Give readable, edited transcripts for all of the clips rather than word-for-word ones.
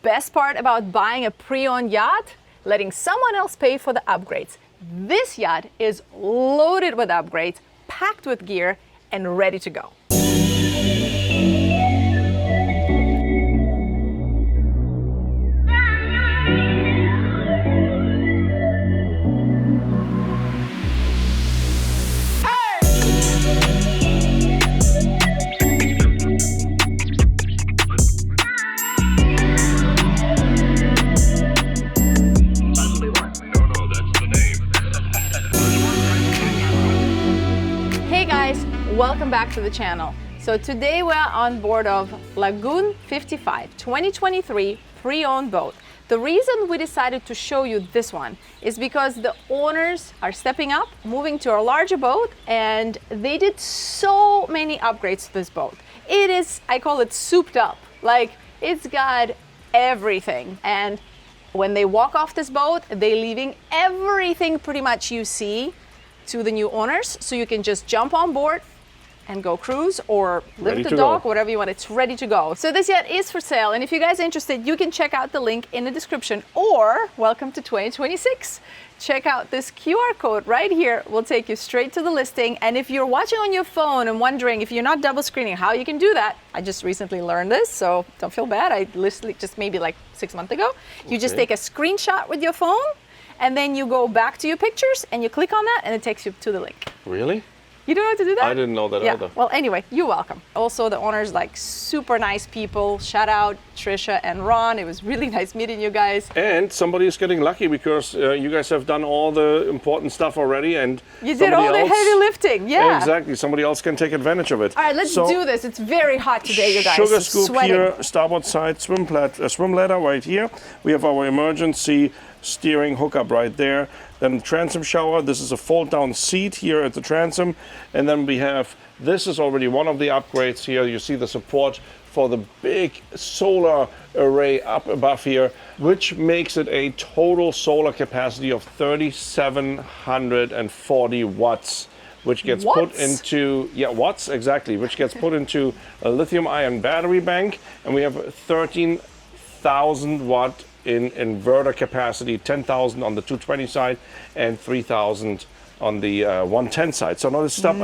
Best part about buying a pre-owned yacht? Letting someone else pay for the upgrades. This yacht is loaded with upgrades, packed with gear, and ready to go. Welcome back to the channel. So today we're on board of Lagoon 55 2023 pre-owned boat. The reason we decided to show you this one is because the owners are stepping up, moving to a larger boat, and they did so many upgrades to this boat. It is, I call it souped up. Like, it's got everything. And when they walk off this boat, they're leaving everything pretty much you see to the new owners, so you can just jump on board and go cruise or live at the dock, whatever you want. It's ready to go. So this yacht is for sale, and if you guys are interested, you can check out the link in the description, or welcome to 2026. Check out this QR code right here. We'll take you straight to the listing. And if you're watching on your phone and wondering if you're not double screening how you can do that, I just recently learned this, so don't feel bad. I literally just maybe like 6 months ago. You just take a screenshot with your phone, and then you go back to your pictures and you click on that and it takes you to the link. Really? You don't know how to do that? I didn't know that either. Well, anyway, you're welcome. Also, the owners, like, super nice people. Shout out Trisha and Ron. It was really nice meeting you guys. And somebody is getting lucky because you guys have done all the important stuff already, and you did all the heavy lifting. Yeah, exactly. Somebody else can take advantage of it. All right, let's do this. It's very hot today, you guys. Sugar scoop sweating. Here, starboard side swim ladder right here. We have our emergency steering hookup right there. Then the transom shower. This is a fold-down seat here at the transom. And then we have, this is already one of the upgrades here. You see the support for the big solar array up above here, which makes it a total solar capacity of 3,740 watts, which gets put into, watts, exactly, which gets put into a lithium-ion battery bank. And we have 13,000 watt in inverter capacity, 10,000 on the 220 side and 3,000 on the 110 side. So now let's step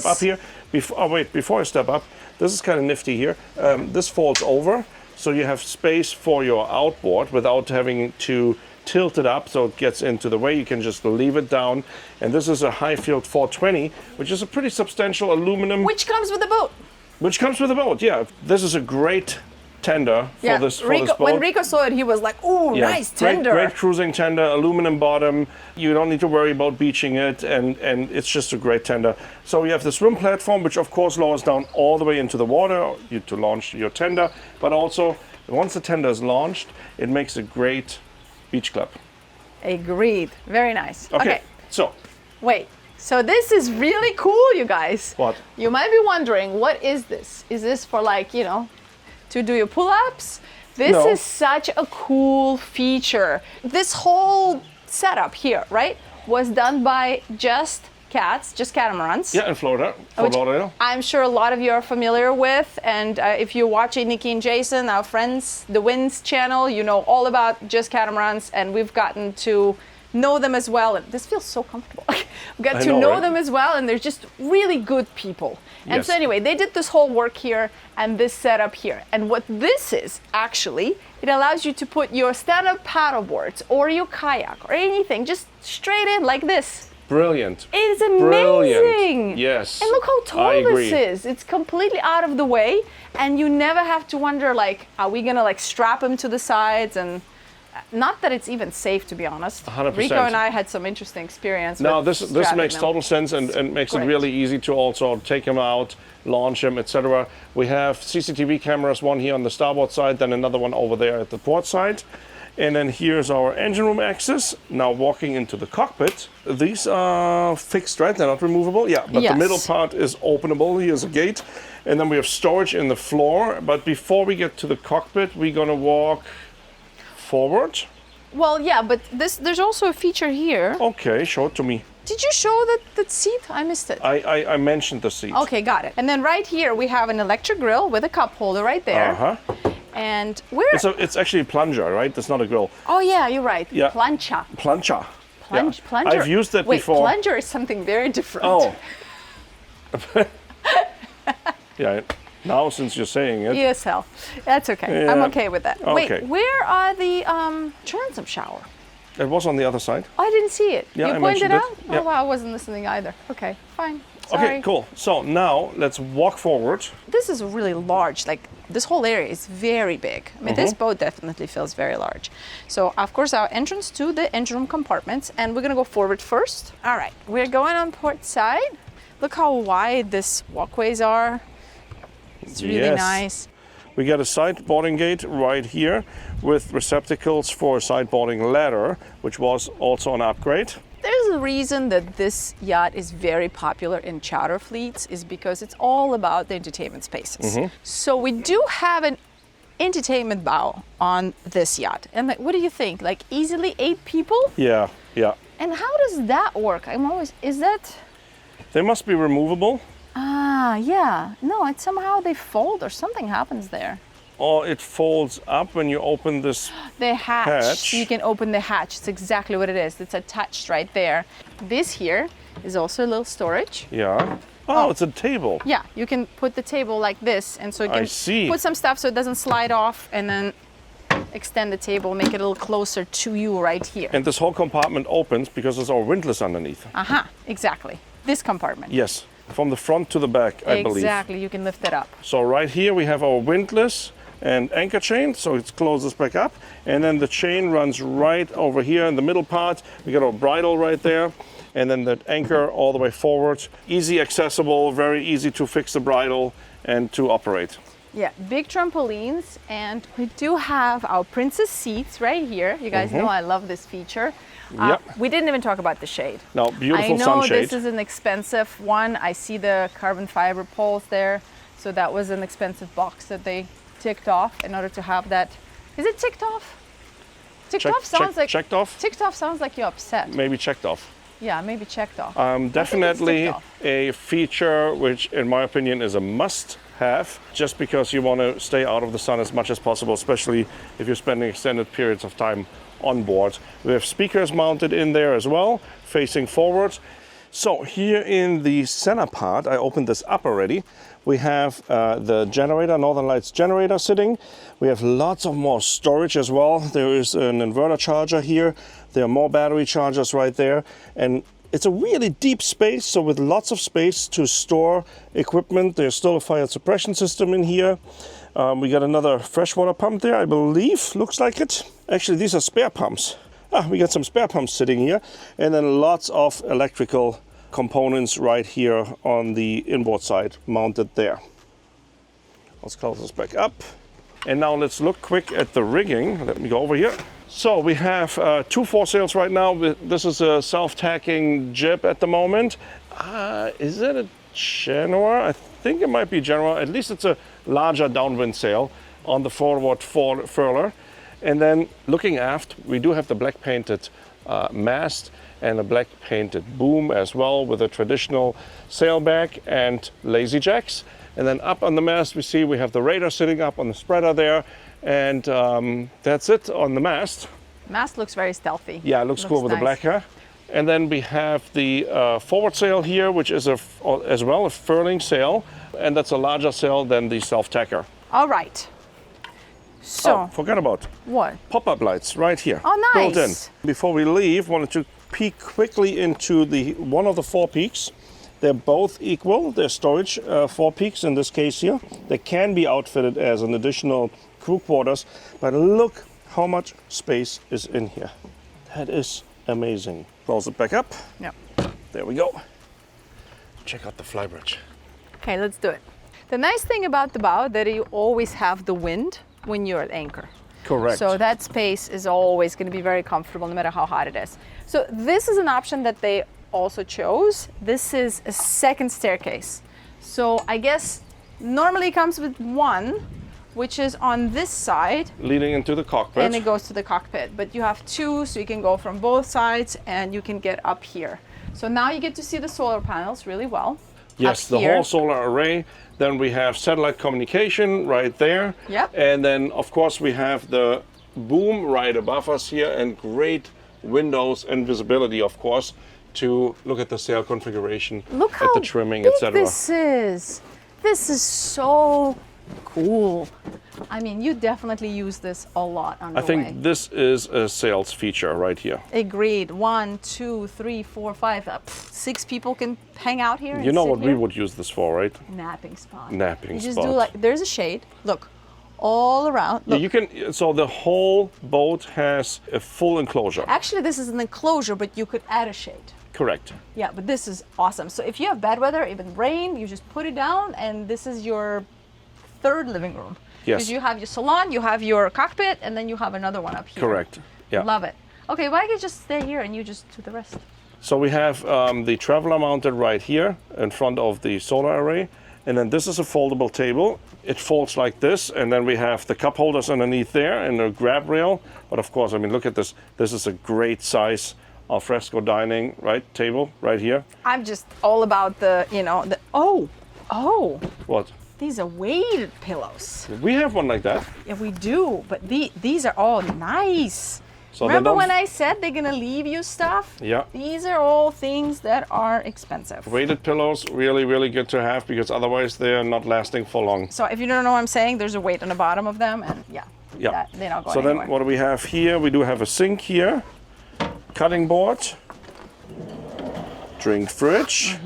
up here. Before I step up, this is kind of nifty here. This folds over, so you have space for your outboard without having to tilt it up so it gets into the way. You can just leave it down. And this is a high field 420, which is a pretty substantial aluminum. Which comes with the boat. Which comes with the boat, yeah. This is a great tender for this boat. When Rico saw it, he was like, "Ooh, nice tender." Great cruising tender, aluminum bottom. You don't need to worry about beaching it, and it's just a great tender. So you have the swim platform, which of course lowers down all the way into the water to launch your tender. But also, once the tender is launched, it makes a great beach club. Agreed. Very nice. Okay. So. Wait. So this is really cool, you guys. What? You might be wondering, what is this? Is this for, like, you know, to do your pull-ups? This is such a cool feature. This whole setup here, right, was done by just Catamarans. Yeah, in Florida. Florida. I'm sure a lot of you are familiar with, and if you're watching Nikki and Jason, our friends, the Winds channel, you know all about just Catamarans, and we've gotten to know them as well. And this feels so comfortable. We've got to know them as well, and they're just really good people. And so anyway, they did this whole work here and this setup here. And what this is, actually, it allows you to put your stand-up paddleboards or your kayak or anything just straight in like this. Brilliant. It's amazing. Brilliant. Yes. And look how tall this is. It's completely out of the way, and you never have to wonder, like, are we gonna like strap them to the sides? And not that it's even safe, to be honest. 100%. Rico and I had some interesting experience. No, this makes total sense, and makes it really easy to also take them out, launch them, etc. We have CCTV cameras, one here on the starboard side, then another one over there at the port side. And then here's our engine room access. Now walking into the cockpit. These are fixed, right? They're not removable? Yeah, but the middle part is openable. Here's a gate. And then we have storage in the floor. But before we get to the cockpit, we're gonna walk forward. Well, yeah, but there's also a feature here. Okay, show it to me. Did you show that seat? I missed it. I mentioned the seat. Okay, got it. And then right here we have an electric grill with a cup holder right there. And where? It's actually a plunger, right? That's not a grill. Oh yeah, you're right. Yeah. Plancha. Plunger. Plunger. I've used that before. Plunger is something very different. Oh. Yeah. Now, since you're saying it. ESL. That's okay. Yeah. I'm okay with that. Okay. Wait, where are the transom shower? It was on the other side. Oh, I didn't see it. Yeah, you I pointed mentioned out? it. Yeah. Oh, wow, I wasn't listening either. Okay, fine. Sorry. Okay, cool. So now let's walk forward. This is really large. Like, this whole area is very big. I mean, this boat definitely feels very large. So, of course, our entrance to the engine room compartments, and we're gonna go forward first. All right, we're going on port side. Look how wide these walkways are. It's really nice. We got a side boarding gate right here with receptacles for a side boarding ladder, which was also an upgrade. There's a reason that this yacht is very popular in charter fleets, is because it's all about the entertainment spaces. So we do have an entertainment bow on this yacht. And like, what do you think? Like easily 8 people? Yeah, yeah. And how does that work? Is that? They must be removable. Ah, yeah. No, it's somehow they fold or something happens there. Or it folds up when you open this The hatch. hatch. You can open the hatch. It's exactly what it is. It's attached right there. This here is also a little storage. Yeah. Oh, it's a table. Yeah, you can put the table like this, and so you I can see. put some stuff so it doesn't slide off, and then extend the table, make it a little closer to you right here. And this whole compartment opens because there's our windlass underneath. Aha, exactly. This compartment. Yes, from the front to the back, I believe. Exactly, you can lift it up. So right here we have our windlass and anchor chain, so it closes back up. And then the chain runs right over here in the middle part. We got our bridle right there. And then the anchor all the way forward. Easy accessible, very easy to fix the bridle and to operate. Yeah, big trampolines, and we do have our princess seats right here. You guys know I love this feature. Yep. We didn't even talk about the shade. Now, beautiful I know sunshade. this is an expensive one. I see the carbon fiber poles there. So that was an expensive box that they ticked off in order to have that. Is it ticked off? Ticked off sounds like checked off? Ticked off sounds like you're upset. Maybe checked off. Yeah, maybe checked off. Definitely ticked off. a feature which, in my opinion, is a must-have, just because you want to stay out of the sun as much as possible, especially if you're spending extended periods of time on board. We have speakers mounted in there as well, facing forward. So here in the center part, I opened this up already. We have the generator, Northern Lights generator sitting. We have lots of more storage as well. There is an inverter charger here. There are more battery chargers right there. And it's a really deep space, so with lots of space to store equipment. There's still a fire suppression system in here. We got another freshwater pump there, I believe, looks like it. Actually, these are spare pumps. We got some spare pumps sitting here. And then lots of electrical components right here on the inboard side mounted there. Let's close this back up. And now let's look quick at the rigging. Let me go over here. So we have 2 foresails right now. This is a self-tacking jib at the moment. Is it a Genoa? I think it might be Genoa. At least it's a larger downwind sail on the forward furler. And then looking aft, we do have the black painted mast and a black painted boom as well, with a traditional sailback and lazy jacks. And then up on the mast we see we have the radar sitting up on the spreader there, and that's it on the mast. Mast looks very stealthy. Yeah, it looks cool with nice. the black hair. And then we have the forward sail here, which is as well a furling sail, and that's a larger sail than the self-tacker. All right. So, forgot about what? Pop-up lights right here. Oh, nice. Built in. Before we leave, wanted to peek quickly into one of the 4 peaks. They're both equal. They're storage 4 peaks in this case here. They can be outfitted as an additional crew quarters, but look how much space is in here. That is amazing. Close it back up. Yep. There we go. Check out the Flybridge. Okay, let's do it. The nice thing about the bow that you always have the wind when you're at anchor. Correct. So that space is always going to be very comfortable no matter how hot it is. So this is an option that they also chose. This is a second staircase. So I guess normally it comes with one, which is on this side. Leading into the cockpit. And it goes to the cockpit. But you have 2, so you can go from both sides and you can get up here. So now you get to see the solar panels really well. Yes, the whole solar array. Then we have satellite communication right there. Yep. And then, of course, we have the boom right above us here, and great windows and visibility, of course, to look at the sail configuration, Look at how the trimming, big etc. this is. This is so cool. I mean, you definitely use this a lot on the I way. think this is a sales feature right here. Agreed. 1, 2, 3, 4, 5, 6 people can hang out here. You and know sit what here. we would use this for, right? Napping spot. Napping You just spot. do like, there's a shade. Look, all around. Yeah, Look. you can. So the whole boat has a full enclosure. Actually, this is an enclosure, but you could add a shade. Correct. Yeah, but this is awesome. So if you have bad weather, even rain, you just put it down, and this is your third living room. Yes. Because you have your salon, you have your cockpit, and then you have another one up here. Correct. Yeah. Love it. Okay, well, I can just stay here and you just do the rest. So we have the traveler mounted right here in front of the solar array. And then this is a foldable table. It folds like this. And then we have the cup holders underneath there and a grab rail. But of course, I mean, look at this. This is a great size al fresco dining, right? Table right here. I'm just all about the, you know, the, oh, What? these are weighted pillows. We have one like that. Yeah, we do, but these are all nice. So they Remember don't- when I said they're gonna leave you stuff? Yeah. These are all things that are expensive. Weighted pillows, really, really good to have because otherwise they're not lasting for long. So if you don't know what I'm saying, there's a weight on the bottom of them, and yeah, Yeah. they're not going So anywhere. then what do we have here? We do have a sink here, cutting board, drink fridge,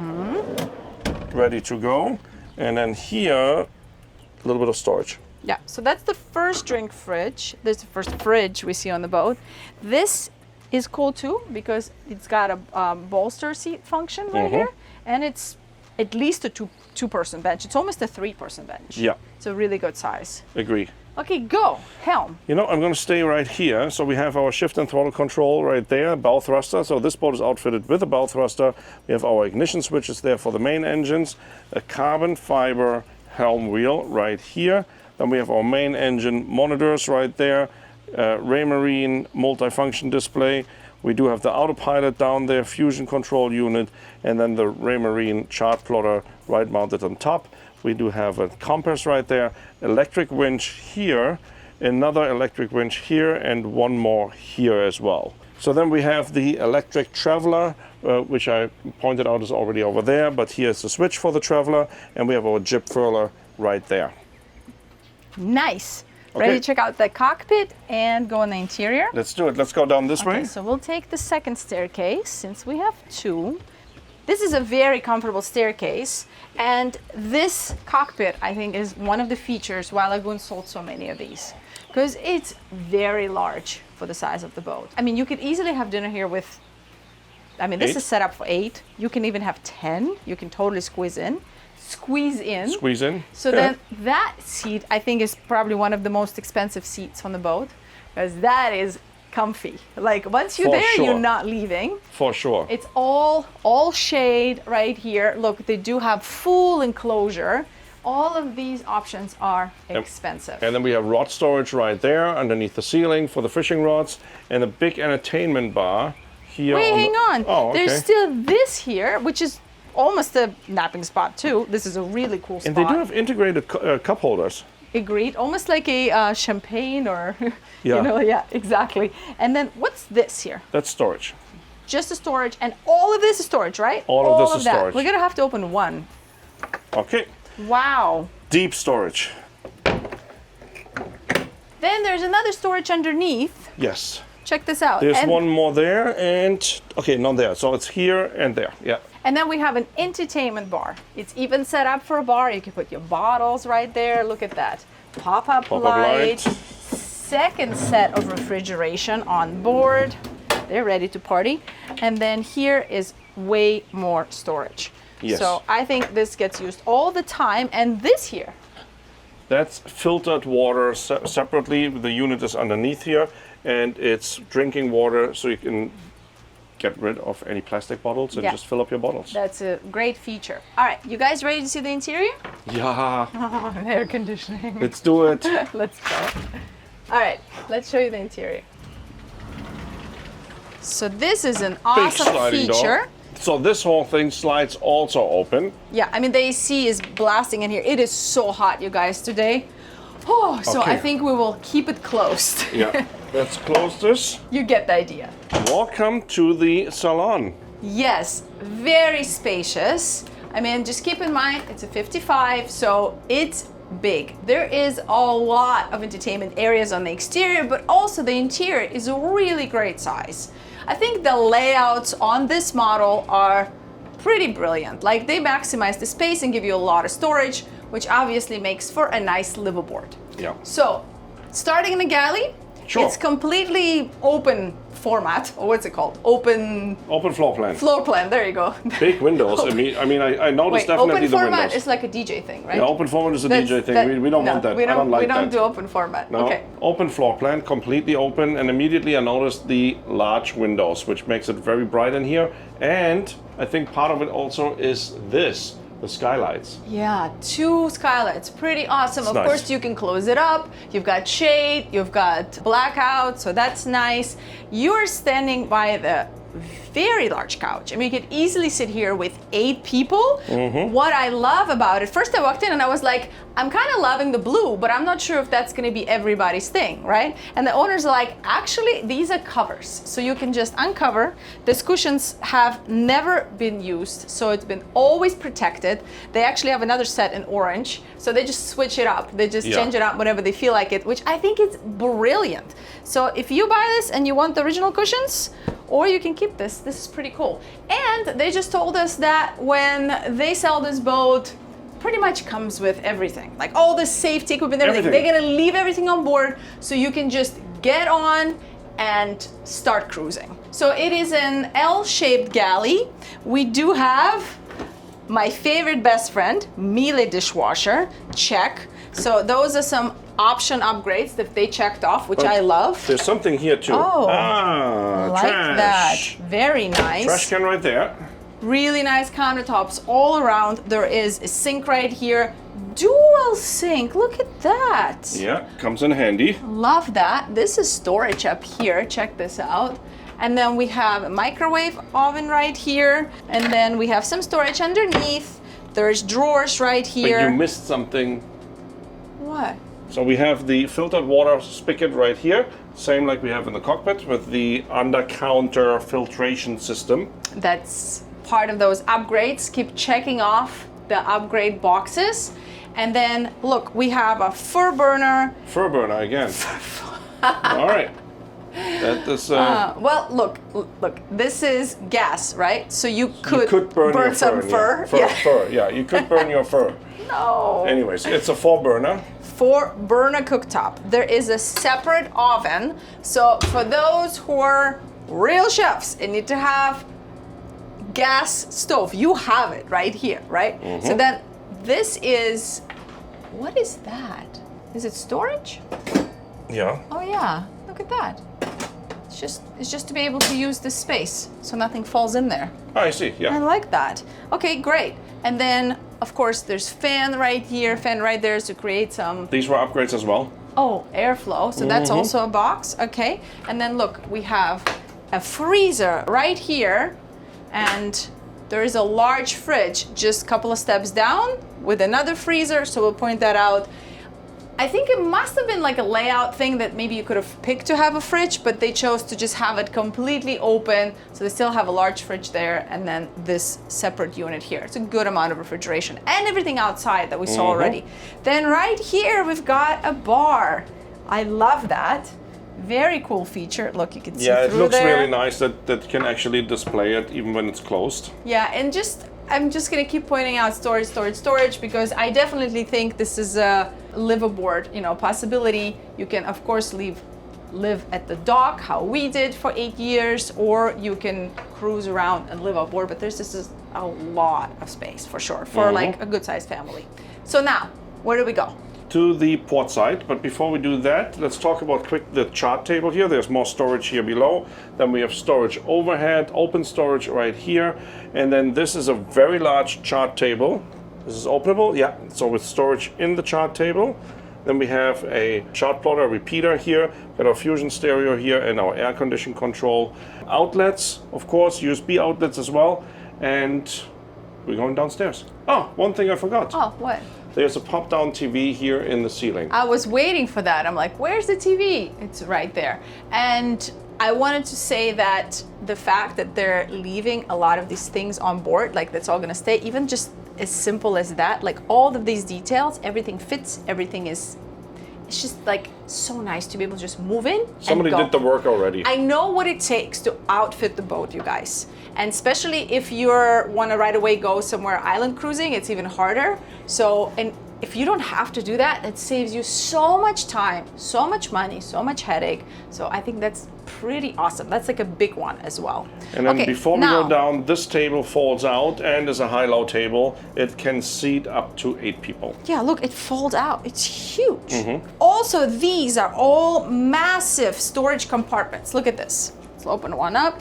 ready to go. And then here, a little bit of storage. Yeah, so that's the first drink fridge. This is the first fridge we see on the boat. This is cool too because it's got a bolster seat function right here, and it's at least a two-person bench. It's almost a 3-person bench. Yeah. It's a really good size. Agree. Okay, go. Helm. You know, I'm going to stay right here. So we have our shift and throttle control right there, bow thruster. So this boat is outfitted with a bow thruster. We have our ignition switches there for the main engines, a carbon fiber helm wheel right here. Then we have our main engine monitors right there, Raymarine multifunction display. We do have the autopilot down there, fusion control unit, and then the Raymarine chart plotter right mounted on top. We do have a compass right there, electric winch here, another electric winch here, and one more here as well. So then we have the electric traveler, which I pointed out is already over there, but here's the switch for the traveler, and we have our jib furler right there. Nice. Okay. Ready to check out the cockpit and go in the interior? Let's do it. Let's go down this way. Okay, so we'll take the second staircase since we have 2. This is a very comfortable staircase, and this cockpit, I think, is one of the features why Lagoon sold so many of these, because it's very large for the size of the boat. I mean, you could easily have dinner here with, I mean, this 8? is set up for 8. You can even have 10. You can totally squeeze in. Squeeze in. So then that seat, I think, is probably one of the most expensive seats on the boat, because that is comfy. Like once you're For there, sure. you're not leaving. For sure. It's all shade right here. Look, they do have full enclosure. All of these options are expensive. And then we have rod storage right there underneath the ceiling for the fishing rods, and a big entertainment bar here. Wait, hang on. Oh, okay. There's still this here, which is almost a napping spot too. This is a really cool spot. And they do have integrated cup holders. Agreed. Almost like a champagne or, Yeah. you know, yeah, exactly. And then what's this here? That's storage. Just a storage, and all of this is storage, right? All of this is that. storage. We're gonna have to open one. Okay. Wow. Deep storage. Then there's another storage underneath. Yes. Check this out. There's And- one more there, and okay, not there. So it's here and there. Yeah. And then we have an entertainment bar. It's even set up for a bar. You can put your bottles right there. Look at that. Pop-up light. Second set of refrigeration on board. They're ready to party. And then here is way more storage. Yes. So I think this gets used all the time. And this here, That's filtered water separately. The unit is underneath here, and it's drinking water, so you can get rid of any plastic bottles and Yeah. just fill up your bottles. that's a great feature. All right, you guys ready to see the interior? Yeah. Oh, air conditioning. Let's do it. Let's go. All right, let's show you the interior. So this is an awesome sliding door. feature. So this whole thing slides also open. Yeah, I mean, the AC is blasting in here. It is so hot, you guys, today. Oh, so Okay. I think we will keep it closed. Yeah, let's close this. You get the idea. Welcome to the salon. Yes, very spacious. I mean, just keep in mind, it's a 55, so it's big. There is a lot of entertainment areas on the exterior, but also the interior is a really great size. I think the layouts on this model are pretty brilliant. Like, they maximize the space and give you a lot of storage, which obviously makes for a nice liveaboard. Yeah. So, starting in the galley, Sure. it's completely open format, or what's it called? Open Floor plan. floor plan, there you go. Big windows. I noticed Wait, definitely open the format windows. is like a DJ thing, right? Yeah, open format is a DJ thing. We don't want that. I don't like we that. don't do open format. No. Okay. Open floor plan, completely open, and immediately I noticed the large windows, which makes it very bright in here. And I think part of it also is this, the skylights. Yeah, 2 skylights, pretty awesome. Of nice. course, you can close it up. You've got shade, you've got blackout, so that's nice. You're standing by the very large couch. I mean, you could easily sit here with 8 people. What I love about it, first I walked in and I was like, I'm kind of loving the blue, but I'm not sure if that's going to be everybody's thing, right? And the owners are like, actually, these are covers. So you can just uncover. These cushions have never been used, so it's been always protected. They actually have another set in orange, so they just switch it up. They just change it up whenever they feel like it, which I think is brilliant. So if you buy this and you want the original cushions, or you can keep this is pretty cool. And they just told us that when they sell this boat, pretty much comes with everything, like all the safety equipment, everything. They're gonna leave everything on board so you can just get on and start cruising. So it is an L-shaped galley. We do have my favorite best friend, Miele dishwasher, check. So those are some option upgrades that they checked off, which I love. There's something here too. Oh, like trash. that. Very nice. Trash can right there. Really nice countertops all around. There is a sink right here. Dual sink, look at that. Yeah, comes in handy. Love that. This is storage up here, check this out. And then we have a microwave oven right here. And then we have some storage underneath. There's drawers right here. But you missed something. What? So we have the filtered water spigot right here, same like we have in the cockpit with the under-counter filtration system. That's part of those upgrades. Keep checking off the upgrade boxes. And then look, we have a fur burner. Fur burner again. All right. That is, Well, look, this is gas, right? So you could burn your some fur. Fur, yeah, you could burn your fur. No. Anyways, it's a 4-burner. 4-burner cooktop. There is a separate oven. So for those who are real chefs and need to have gas stove, you have it right here, right? So then this is, what is that? Is it storage? Yeah. Oh yeah, look at that. It's just to be able to use this space so nothing falls in there. Oh, I see, I yeah. like that. Okay, great. And then, of course, there's fan right here, fan right there to create some... These were upgrades as well. Oh, airflow. So that's also a box. Okay. And then look, we have a freezer right here. And there is a large fridge just a couple of steps down with another freezer. So we'll point that out. I think it must have been like a layout thing that maybe you could have picked to have a fridge, but they chose to just have it completely open. So they still have a large fridge there and then this separate unit here. It's a good amount of refrigeration and everything outside that we saw already. Then right here, we've got a bar. I love that. Very cool feature. Look, you can see through there. Yeah, it looks really nice that you can actually display it even when it's closed. Yeah, and I'm just gonna keep pointing out storage, because I definitely think this is a liveaboard, possibility. You can, of course, live at the dock, how we did for 8 years, or you can cruise around and live aboard. But this is a lot of space for sure, for like a good-sized family. So now, where do we go? To the port side, but before we do that, let's talk about the chart table here. There's more storage here below. Then we have storage overhead, open storage right here, and then this is a very large chart table. This is openable, yeah. So with storage in the chart table. Then we have a chart plotter repeater here, got our fusion stereo here, and our air condition control outlets, of course, USB outlets as well. and we're going downstairs. Oh, one thing I forgot. Oh, what? There's a pop-down TV here in the ceiling. I was waiting for that. I'm like, where's the TV? It's right there. And I wanted to say that the fact that they're leaving a lot of these things on board, like that's all gonna stay, even just as simple as that, like all of these details, everything fits, everything is, it's just like so nice to be able to just move in. Somebody and go. did the work already. I know what it takes to outfit the boat, you guys. And especially if you want to right away go somewhere island cruising, it's even harder. So, and if you don't have to do that, it saves you so much time, so much money, so much headache. So I think that's pretty awesome. That's like a big one as well. And then before we go down, this table folds out and is a high-low table. It can seat up to 8 people. Yeah, look, it folds out. It's huge. Also, these are all massive storage compartments. Look at this. Let's open one up.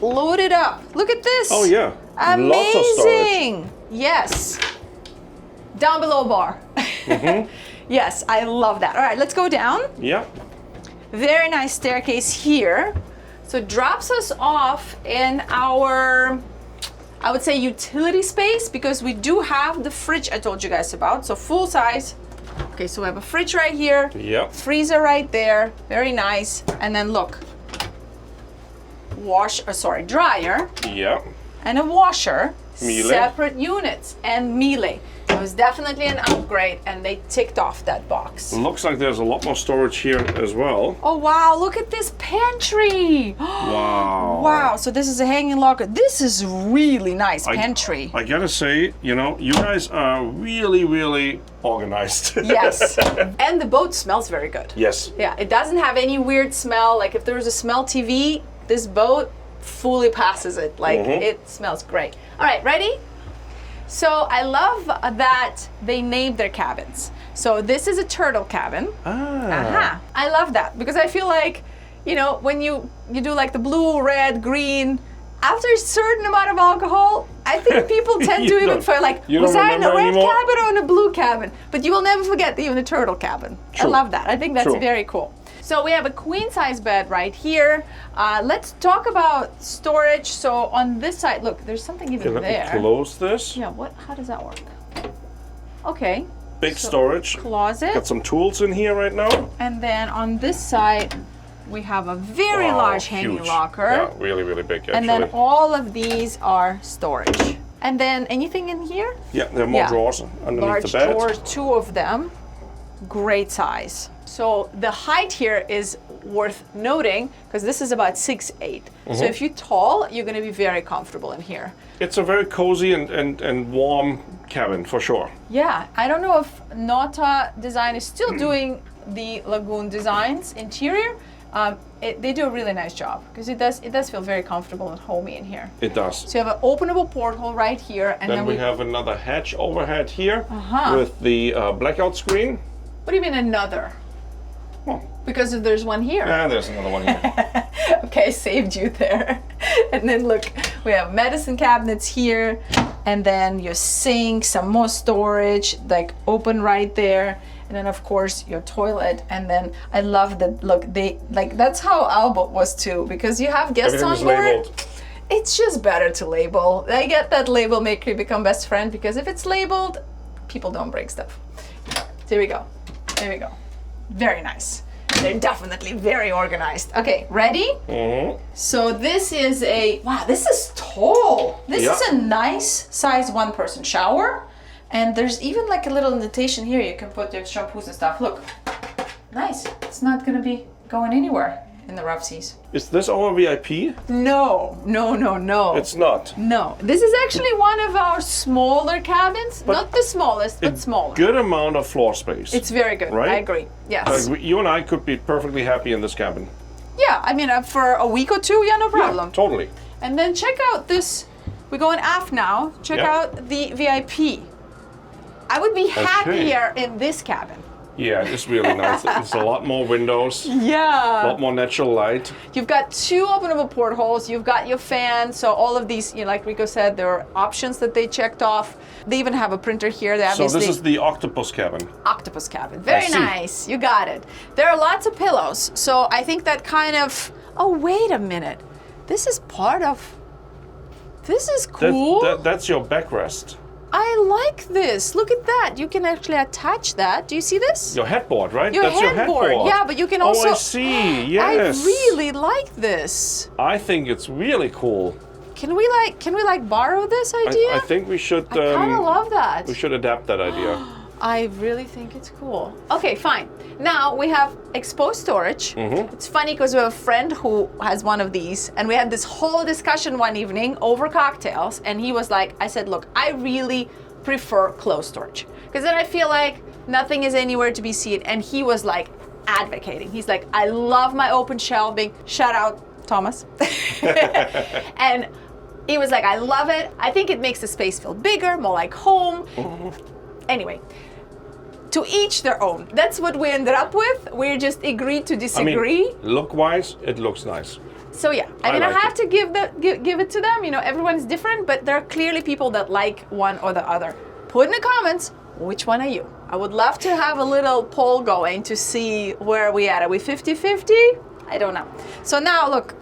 Load it up. Look at this. Oh yeah. Amazing. Lots of storage. Yes. Down below bar. Yes, I love that. All right, let's go down. Yeah. Very nice staircase here. So it drops us off in our, I would say, utility space, because we do have the fridge I told you guys about. So full size. Okay, so we have a fridge right here. Yep. Freezer right there. Very nice. And then look, dryer. Yeah. And a washer. Miele. Separate units and Miele. It was definitely an upgrade, and they ticked off that box. Looks like there's a lot more storage here as well. Oh wow, look at this pantry. Wow. Wow, so this is a hanging locker. This is really nice pantry. I gotta say, you know, you guys are really, really organized. Yes. And the boat smells very good. Yes. Yeah, it doesn't have any weird smell. Like if there was a smell TV, this boat fully passes it. Like it smells great. All right, ready? So I love that they named their cabins. So this is a turtle cabin. I love that, because I feel like, you know, when you do like the blue, red, green, after a certain amount of alcohol, I think people tend to even feel like, was I in a red cabin or in a blue cabin? But you will never forget even the turtle cabin. True. I love that. I think that's True. very cool. So we have a queen size bed right here. Let's talk about storage. So on this side, look, there's something even Let there. me close this. Yeah, how does that work? Okay. Big storage. Closet. Got some tools in here right now. And then on this side, we have a very large hanging huge. locker. Yeah, really, really big actually. And then all of these are storage. And then anything in here? Yeah, there are more drawers underneath large the bed. drawers, 2 of them. Great size. So the height here is worth noting, because this is about 6'8". So if you're tall, you're going to be very comfortable in here. It's a very cozy and warm cabin for sure. Yeah, I don't know if Nauta Design is still doing the Lagoon designs interior. They do a really nice job, because it does feel very comfortable and homey in here. It does. So you have an openable porthole right here, and then we have another hatch overhead here with the blackout screen. What do you mean another? Well, because there's one here. Yeah, there's another one here. Okay, saved you there. And then look, we have medicine cabinets here, and then your sink, some more storage, like open right there. And then of course your toilet. And then I love that, look, that's how our boat was too, because you have guests on board. Labeled. It's just better to label. I get that label make you become best friend, because if it's labeled, people don't break stuff. There we go. There we go. Very nice. They're definitely very organized. Okay, ready? So this is this is tall. This is a nice size 1-person shower. And there's even like a little indentation here. You can put your shampoos and stuff. Look, nice. It's not gonna be going anywhere in the rough seas. Is this our VIP? No. It's not. No, this is actually one of our smaller cabins. Not the smallest, but smaller. Good amount of floor space. It's very good. Right? I agree. Yes. Like you and I could be perfectly happy in this cabin. Yeah, I mean, for a week or two, no problem. Yeah, totally. And then check out this. We're going aft now. Check out the VIP. I would be happier in this cabin. Yeah, it's really nice. It's a lot more windows. Yeah. A lot more natural light. You've got 2 openable portholes. You've got your fan. So all of these, like Rico said, there are options that they checked off. They even have a printer here. They so this is the octopus cabin. Octopus cabin. Very nice. You got it. There are lots of pillows. So I think that kind of... Oh, wait a minute. This is part of This is cool. That's your backrest. I like this. Look at that. You can actually attach that. Do you see this? Your headboard, right? Your headboard. Yeah, but you can also... Oh, I see. Yes. I really like this. I think it's really cool. Can we borrow this idea? I think we should... I kind of love that. We should adapt that idea. I really think it's cool. Okay, fine. Now we have exposed storage. It's funny because we have a friend who has one of these, and we had this whole discussion one evening over cocktails, and he was like, I said, look, I really prefer closed storage because then I feel like nothing is anywhere to be seen. And he was like advocating. He's like, I love my open shelving. Shout out, Thomas. And he was like, I love it. I think it makes the space feel bigger, more like home. Anyway, to each their own. That's what we ended up with. We just agreed to disagree. I mean, look-wise, it looks nice. So yeah, I have to give it to them. You know, everyone's different, but there are clearly people that like one or the other. Put in the comments, which one are you? I would love to have a little poll going to see where we at. Are we 50-50? I don't know. So now look,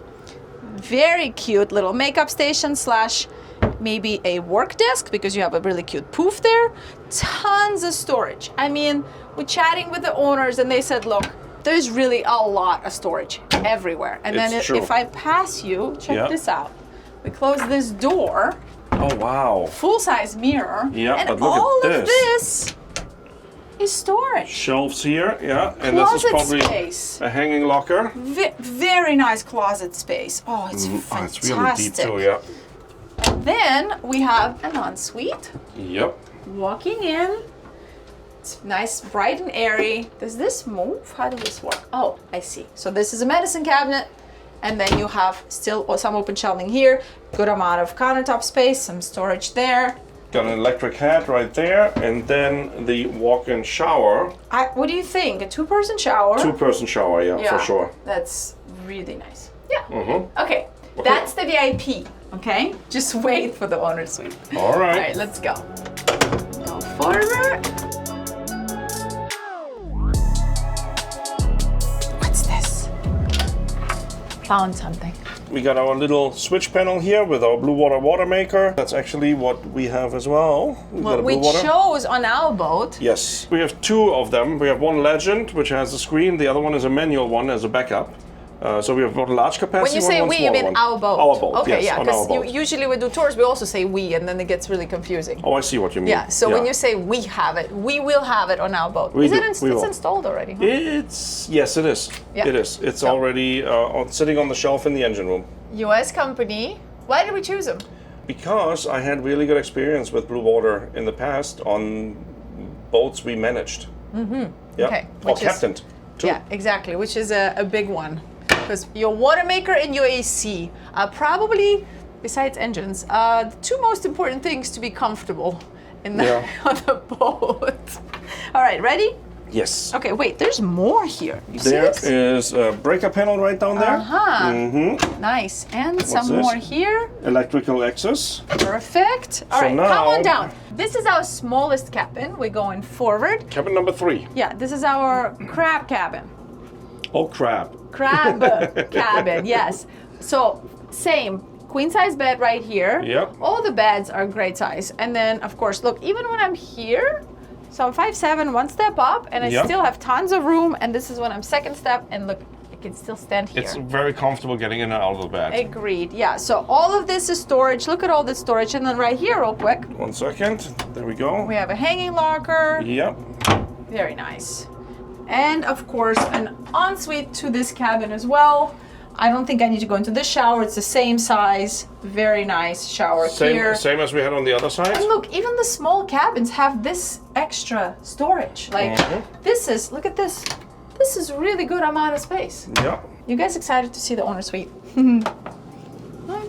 very cute little makeup station slash maybe a work desk because you have a really cute poof there. Tons of storage. I mean, we're chatting with the owners and they said, look, there's really a lot of storage everywhere. And then if I pass you, check this out. We close this door. Oh, wow. Full-size mirror. Yeah, and but look all at of this is storage. Shelves here, yeah. And closet this is probably space. A hanging locker. Very nice closet space. Oh, it's fantastic. It's really deep too, yeah. And then we have an ensuite. Yep. Walking in. It's nice, bright and airy. Does this move? How does this work? Oh, I see. So this is a medicine cabinet. And then you have still some open shelving here. Good amount of countertop space, some storage there. Got an electric hat right there. And then the walk-in shower. What do you think? A two-person shower? Two-person shower, yeah, for sure. That's really nice. Yeah. Okay, that's the VIP. Okay, just wait for the owner suite. All right. All right, let's go. Go forward. What's this? Found something. We got our little switch panel here with our Bluewater water maker. That's actually what we have as well. What we chose on our boat. Yes. We have two of them. We have one Legend, which has a screen. The other one is a manual one as a backup. So we have one large capacity. When you say we, you mean our boat? Our boat, okay, yes, yeah, because usually we do tours, we also say we, and then it gets really confusing. Oh, I see what you mean. Yeah, so when you say we have it, we will have it on our boat. It's installed already? Huh? Yes, it is. Yeah. It is. It's already sitting on the shelf in the engine room. US company. Why did we choose them? Because I had really good experience with Bluewater in the past on boats we managed. Mm-hmm. Yeah. Okay. Or captained, too. Yeah, exactly, which is a big one. Because your water maker and your AC are probably, besides engines, the two most important things to be comfortable in the, on the boat. All right, ready? Yes. Okay, wait, there's more here. There is a breaker panel right down there. Mm-hmm. Nice. And some more here. Electrical access. Perfect. All right, come on down. This is our smallest cabin. We're going forward. Cabin number 3. Yeah, this is our crab cabin. Oh, crab. Crab cabin, yes. So, same. Queen size bed right here. Yep. All the beds are great size. And then, of course, look, even when I'm here, so I'm 5'7", one step up, and I still have tons of room. And this is when I'm second step, and look, I can still stand here. It's very comfortable getting in and out of the bed. Agreed, yeah. So all of this is storage. Look at all this storage. And then right here, real quick. 1 second. There we go. We have a hanging locker. Yep. Very nice. And of course, an ensuite to this cabin as well. I don't think I need to go into this shower. It's the same size. Very nice shower here. Same as we had on the other side. And look, even the small cabins have this extra storage. Like this is, look at this. This is really good amount of space. Yeah. You guys excited to see the owner suite? I'm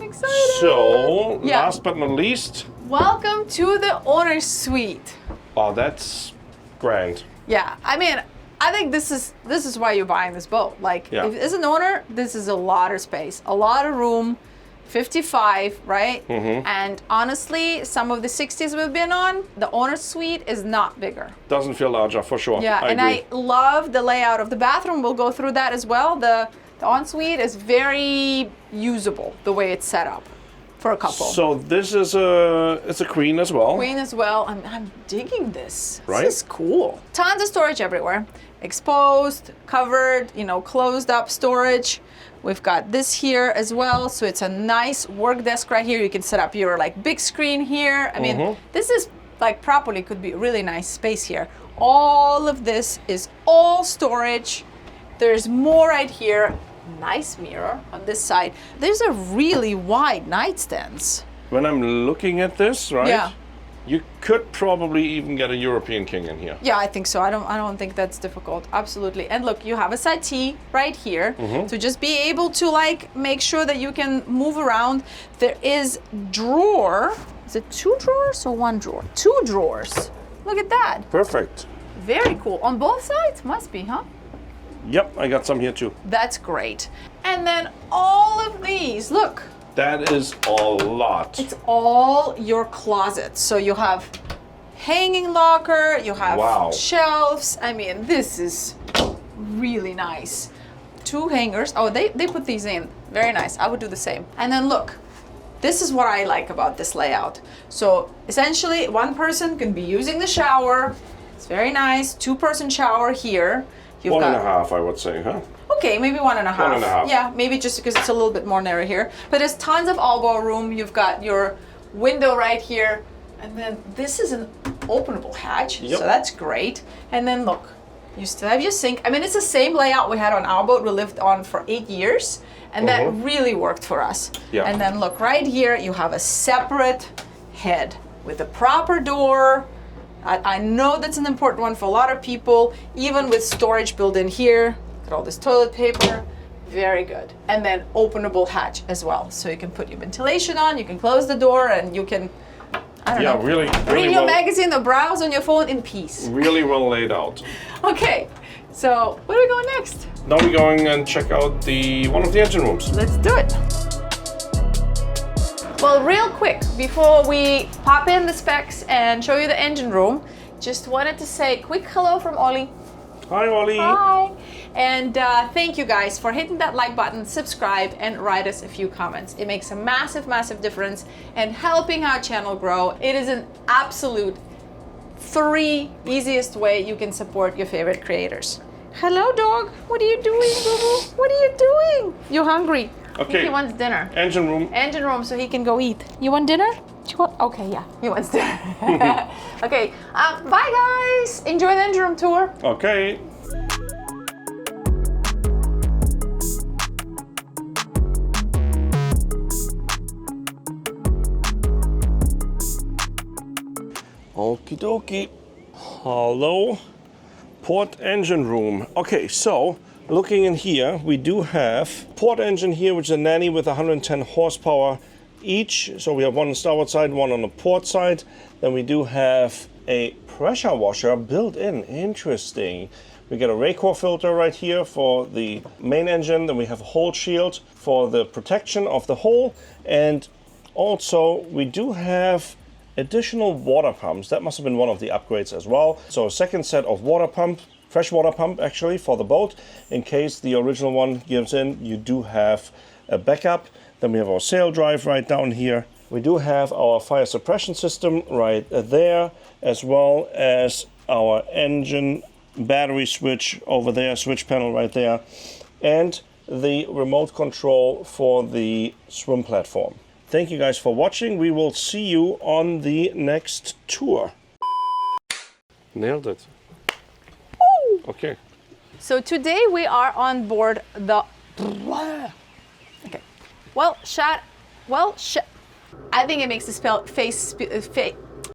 excited. So, last but not least. Welcome to the owner suite. Oh, that's grand. Yeah, I mean, I think this is why you're buying this boat. Like, if as an owner, this is a lot of space, a lot of room, 55, right? Mm-hmm. And honestly, some of the 60s we've been on, the owner suite is not bigger. Doesn't feel larger, for sure. Yeah, I agree. I love the layout of the bathroom. We'll go through that as well. The ensuite is very usable, the way it's set up. for a couple. So this is it's a queen as well. Queen as well. I'm digging this. Right? This is cool. Tons of storage everywhere. Exposed, covered, you know, closed up storage. We've got this here as well. So it's a nice work desk right here. You can set up your like big screen here. I mean, this is like properly could be a really nice space here. All of this is all storage. There's more right here. Nice mirror on this side. There's a really wide nightstands. When I'm looking at this, right? Yeah. You could probably even get a European king in here. Yeah, I think so. I don't think that's difficult. Absolutely. And look, you have a settee right here to just be able to like make sure that you can move around. There is drawer. Is it 2 drawers or 1 drawer? 2 drawers. Look at that. Perfect. Very cool. On both sides? Must be, huh? Yep, I got some here too. That's great. And then all of these, look. That is a lot. It's all your closets. So you have hanging locker, you have shelves. I mean, this is really nice. 2 hangers. Oh, they put these in. Very nice. I would do the same. And then look, this is what I like about this layout. So essentially, 1 person can be using the shower. It's very nice. 2-person shower here. You've 1.5, I would say, huh? Okay, maybe 1.5. 1.5. Yeah, maybe just because it's a little bit more narrow here. But there's tons of elbow room. You've got your window right here. And then this is an openable hatch. Yep. So that's great. And then look, you still have your sink. I mean, it's the same layout we had on our boat we lived on for 8 years. And that really worked for us. Yeah. And then look, right here, you have a separate head with a proper door. I know that's an important one for a lot of people, even with storage built in here. Got all this toilet paper, very good. And then openable hatch as well. So you can put your ventilation on, you can close the door, and you can, I don't know, really read your magazine or browse on your phone in peace. Really well laid out. Okay, so where are we going next? Now we're going and check out one of the engine rooms. Let's do it. Well, real quick, before we pop in the specs and show you the engine room, just wanted to say a quick hello from Ollie. Hi, Ollie. Hi. And thank you guys for hitting that like button, subscribe, and write us a few comments. It makes a massive, massive difference in helping our channel grow. It is an absolute 3 easiest way you can support your favorite creators. Hello, dog. What are you doing, boo-boo? What are you doing? You're hungry. I think he wants dinner. Engine room. Engine room, so he can go eat. You want dinner? Okay, yeah, he wants dinner. Okay, bye guys. Enjoy the engine room tour. Okay. Okie dokie. Hello. Port engine room. Okay, so looking in here, we do have port engine here, which is a nanny with 110 horsepower each. So we have one on the starboard side, one on the port side. Then we do have a pressure washer built in. Interesting. We get a Raycor filter right here for the main engine. Then we have a hole shield for the protection of the hull. And also we do have additional water pumps. That must have been one of the upgrades as well. So a second set of water pump, fresh water pump actually for the boat. In case the original one gives in, you do have a backup. Then we have our sail drive right down here. We do have our fire suppression system right there, as well as our engine battery switch over there, switch panel right there, and the remote control for the swim platform. Thank you guys for watching. We will see you on the next tour. Nailed it. Woo! Okay. So today we are on board the... Okay. I think it makes the face...